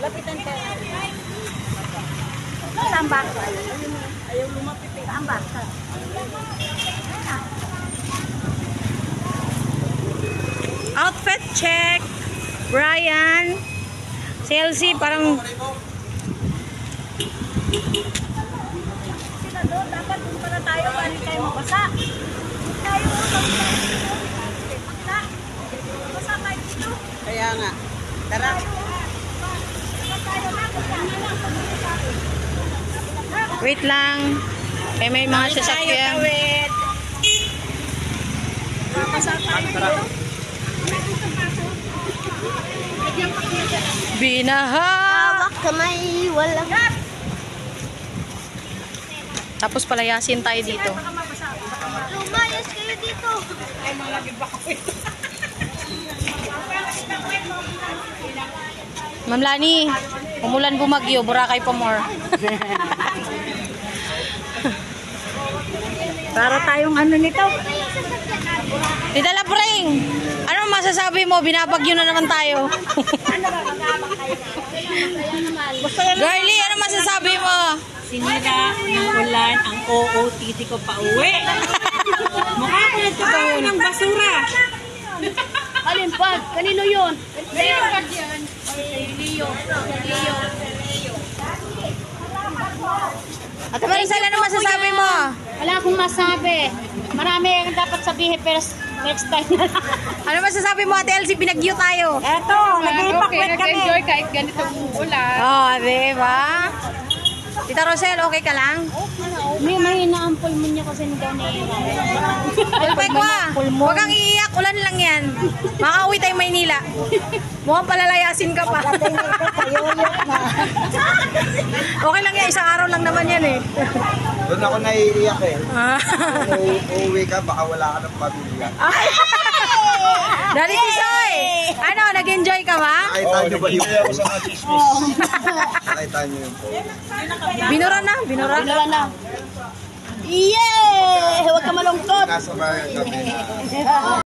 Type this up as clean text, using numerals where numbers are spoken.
Lapitan ka. Saan ba? Ayaw lumapit. Saan ba? Outfit check. Brian. Chelsea, parang... Sila doon, dapat kung para tayo, balik tayo mabasa. Tayo, magsa. Mabasa tayo dito. Kaya nga. Tara. Wait lang. Eh, may mga sasakyan. Mabasa tayo dito. Binaha! Hawak kamay, walang. Tapos palayasin tayo dito. Lumayas kayo dito. Ay, malagi ba ako ito? Ma'am Lani, umulan bumagyo, Boracay pa more. Para tayong ano nito. Tita Lapring, ano masasabi mo? Binabagyo na naman tayo. Girlie, ano masasabi mo? Sinira ng ulan ang OOTD ko pa uwi. Mukha ko ito ba ng basura. Alin pag? Kanino yun? Kanino pag yan? Leo. At Maricel, ano masasabi mo? Wala akong masabi. Marami ang dapat sabihin pero next time na lang. Ano masasabi mo, Ate Elsie? Pinagyo tayo. Eto, nag-ipakwet kami. Nag-enjoy kahit ganitong ulan. Oh, diba? Tita Rosel, okay ka lang? May mahina ang pulmon niya kasi daw nahihirap. Pulpek mo. Huwag kang iiyak. Ulan lang yan. Makauwi tayo Maynila. Mukhang palalayasin ka pa. Okay lang yan. Isang araw lang naman yan eh. Doon ako naiiyak eh. Uuwi ka, baka wala ka ng pamilya. Dali Tisoy! Ano, nag-enjoy ka ba? Nakita nyo ba yung post? Nakita nyo yung post? Binura na, binura. Wala na. Yay! Huwag ka malungkot. Nasa bahay kami na